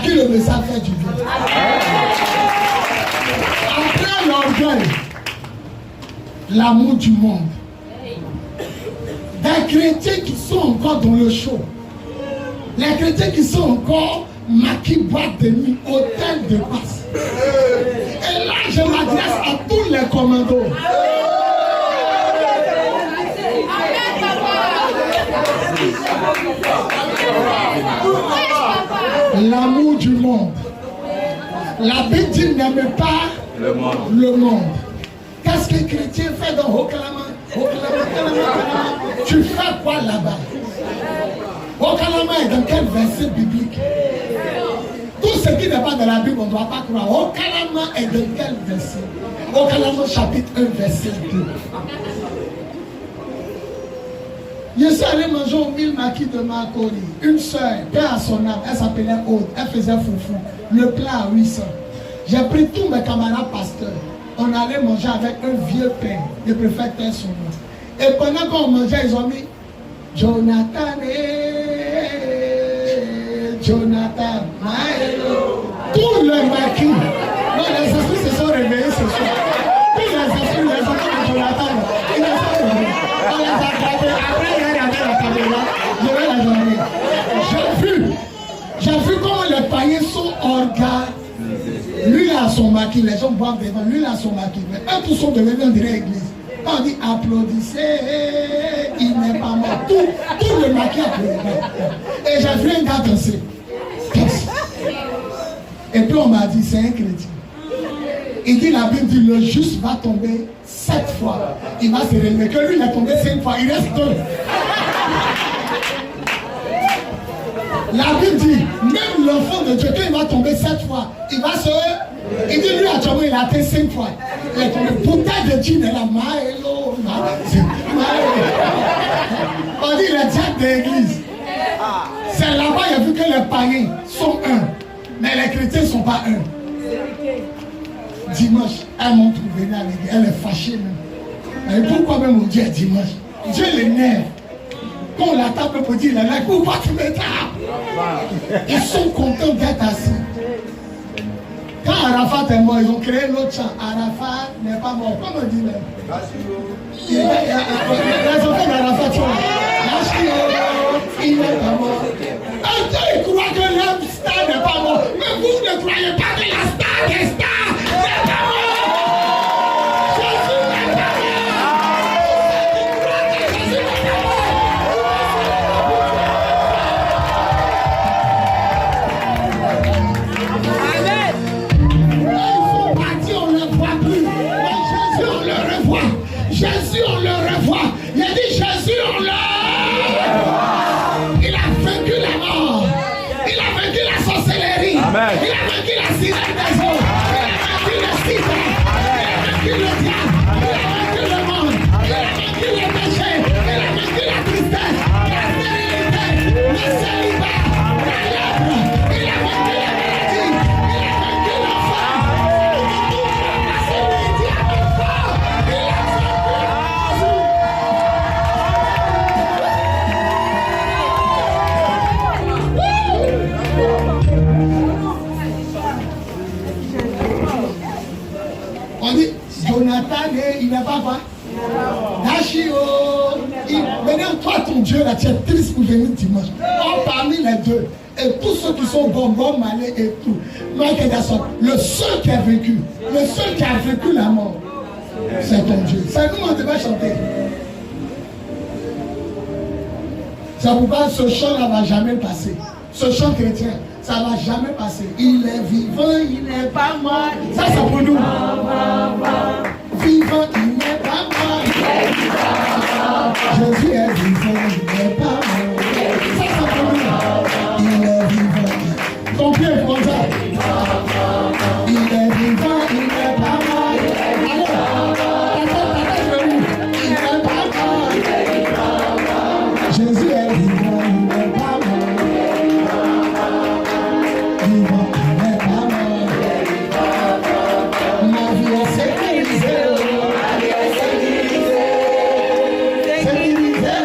qui le message fait du bien. Après l'orgueil, l'amour du monde. Des chrétiens qui sont encore dans le show. Les chrétiens qui sont encore maquis, boîte de nuit, hôtel de passe. Et là, je m'adresse à tous les commandos. L'amour du monde. La Bible dit n'aime pas le monde. Qu'est-ce que les chrétiens font dans Okalama? Tu fais quoi là-bas? Okalama est dans quel verset biblique? Tout ce qui n'est pas dans la Bible, on ne doit pas croire. Okalama est dans quel verset? Okalama chapitre 1, verset 2. Je suis allé manger au mille maquis de Makori. Une soeur, paix à son âme, elle s'appelait Aude, elle faisait foufou. Le plat à 800. J'ai pris tous mes camarades pasteurs. On allait manger avec un vieux pain. Je préfère taire son nom. Et pendant qu'on mangeait, ils ont mis Jonathan, Jonathan, Maëlo. Tous les maquis. Non, les esprits se sont réveillés ce soir. Tous les esprits, les enfants de Jonathan, ils se sont réveillés. On les a gardés. Après, il y avait la caméra. Je vais la donner. J'ai vu comment les païens sont organisés. Lui a son maquis, les gens boivent devant, lui a son maquis. Mais eux tous sont devenus en direct église. Quand on dit applaudissez, il n'est pas mort. Tout le maquis applaudit. Et j'ai vu un gars danser. Et puis on m'a dit, c'est un chrétien. Il dit, la Bible dit, le juste va tomber 7 fois. Il va se relever. Que lui, il est tombé 5 fois. Il reste 2. La Bible dit, même l'enfant de Dieu, quand il va tomber 7 fois, il va se... Il dit, lui, actuellement, il a atteint 5 fois. Il est tombé. Bouteille de gin, elle a Maëlo. On dit, le diable de l'église. C'est là-bas, il a vu que les païens sont un. Mais les chrétiens ne sont pas un. Dimanche, elles m'ont trouvé à l'église. Elle est fâchée même. Et pourquoi même on dit dimanche? Dieu l'énerve. Quand on la tape pour dire, là, pourquoi tu me tapes? Ils sont contents d'être assis. Quand Arafat est mort, ils ont créé l'autre chant. Arafat n'est pas mort. Comment on dit même? Les enfants d'Arafat sont là. Il n'est pas mort. Ils croient que l'homme star n'est pas mort. Mais vous ne croyez pas que la star des stars n'est pas mort. Jésus n'est pas mort. Ils croient que Jésus n'est pas mort. Amen. Ils sont partis, on ne le voit plus. Mais Jésus, on le revoit. Jésus, on le revoit. Il a dit Jésus, on le revoit. Il a vaincu la mort. Il a vaincu la sorcellerie. Amen. Il a vaincu la sirène des eaux. Il a vaincu le sida. Il a vaincu le diable. Il a vaincu le monde. Il a vaincu les péchés. Il a vaincu la tristesse. La stérilité. Le célibat. La lèpre. Il a vaincu la maladie. Il a vaincu l'enfant. Il a tout fracassé le diable fort. Il a on dit, Jonathan, il n'est pas quoi? Dachio. Maintenant, toi, ton Dieu, là, tu es triste pour venir dimanche. Or, parmi les deux, et tous ceux qui sont bonbons, malais et tout, le seul qui a vécu, le seul qui a vécu la mort, c'est ton Dieu. C'est nous, on devait chanter. Ça ne peut pas, ce chant-là ne va jamais passer. Ce chant chrétien, ça ne va jamais passer. Il est vivant, il n'est pas mort. Ça, c'est pour nous. Vivant, il n'est pas mort. Jésus est vivant, il n'est pas mort. Ça, c'est pour nous. Il est vivant. Ton pied est comme ça. Il est vivant, il n'est pas mort. Il n'est pas mort. Jésus est vivant, il n'est pas mort. Vivant, il n'est pas mort. Ma vie est sécurisée. Ma vie est sécurisée. Sécurisée.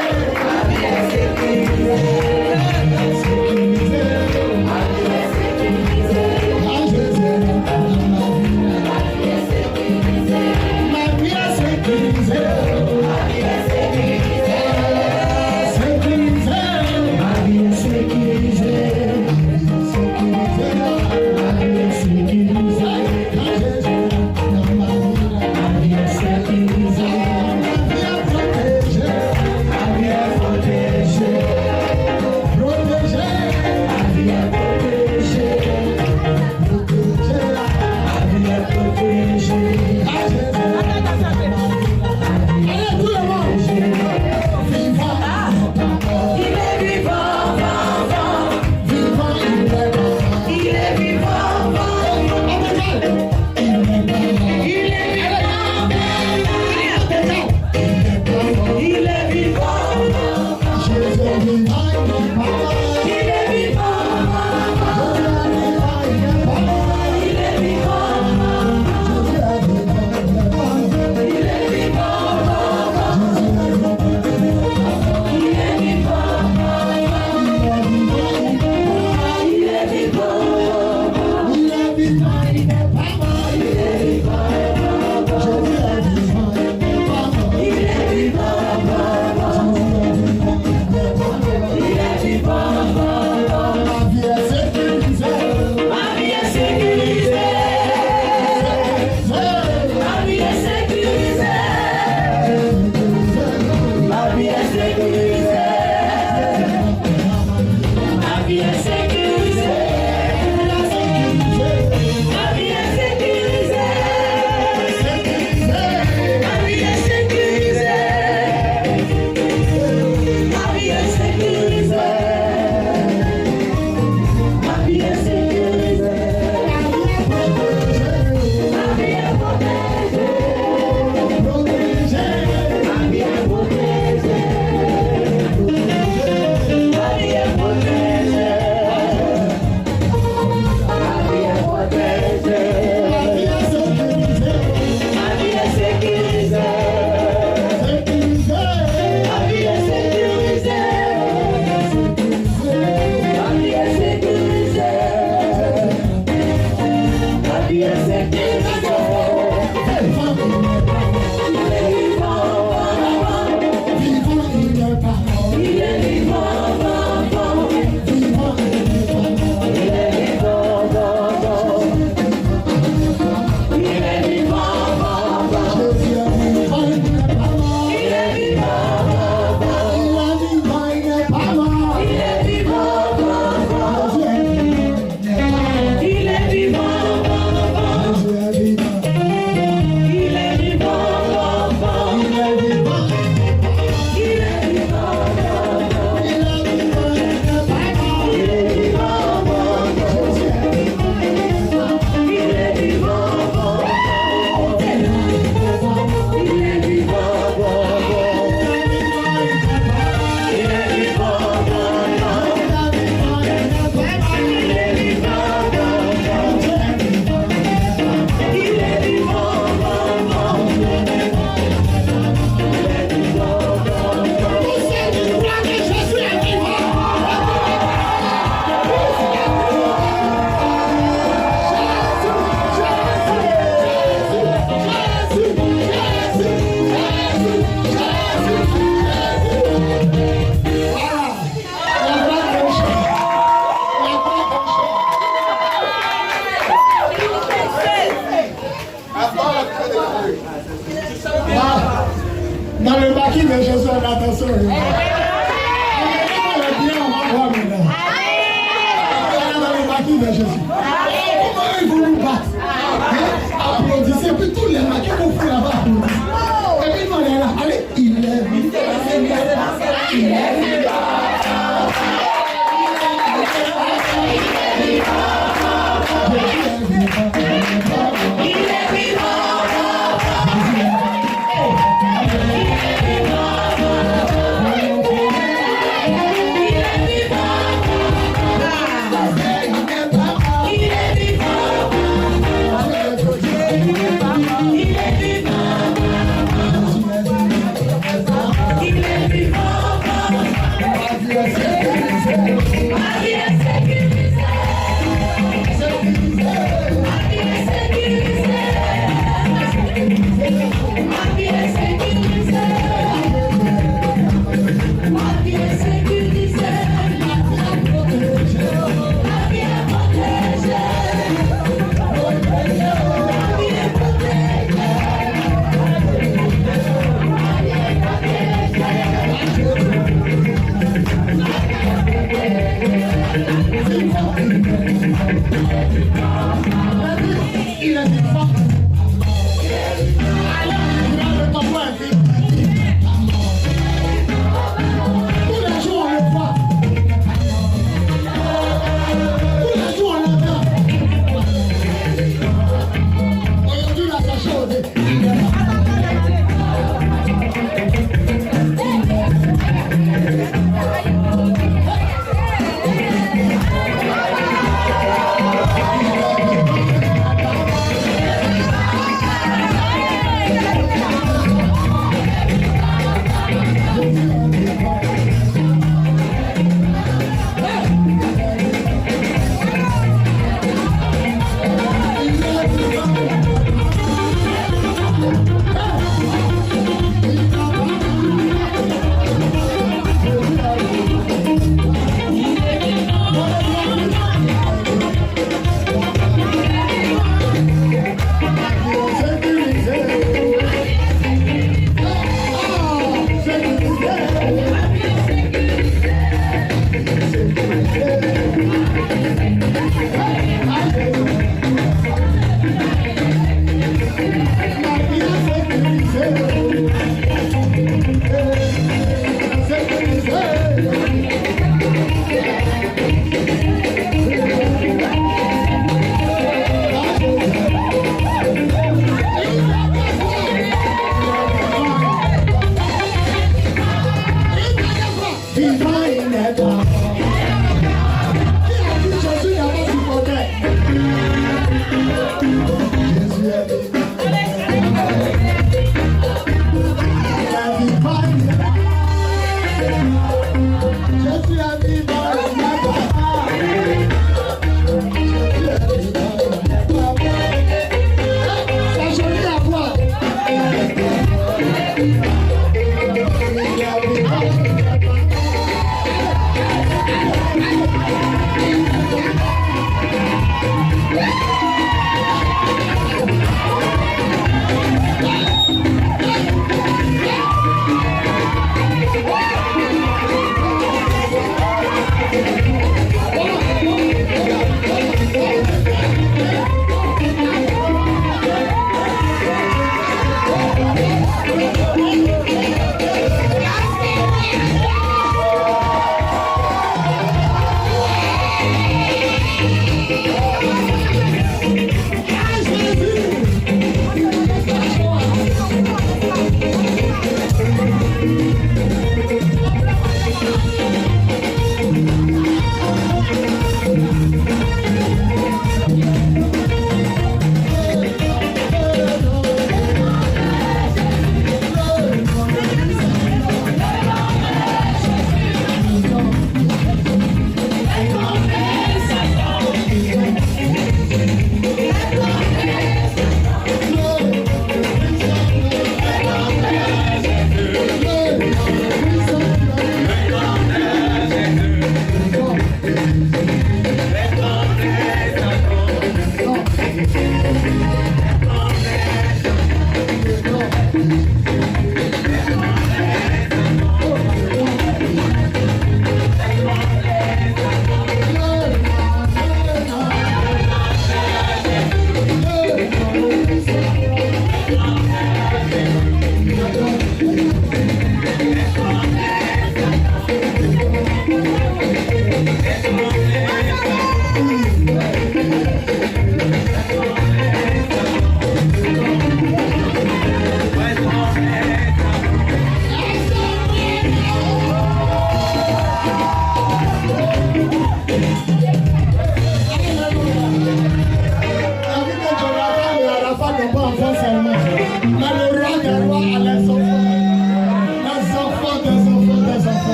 maquille de Jésus en attention. On va voir maintenant. Dans le maquille de Jésus. Comment ils vont nous battre? Applaudissez, puis tous les maquilles qu'on fait là-bas applaudissent. Et puis nous on est là. Allez, il est vivant. Il est vivant. Il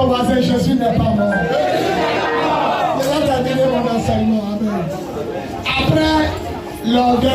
ton voisin, Jésus n'est pas mort. Je vais terminer mon enseignement. Amen. Après l'orgueil.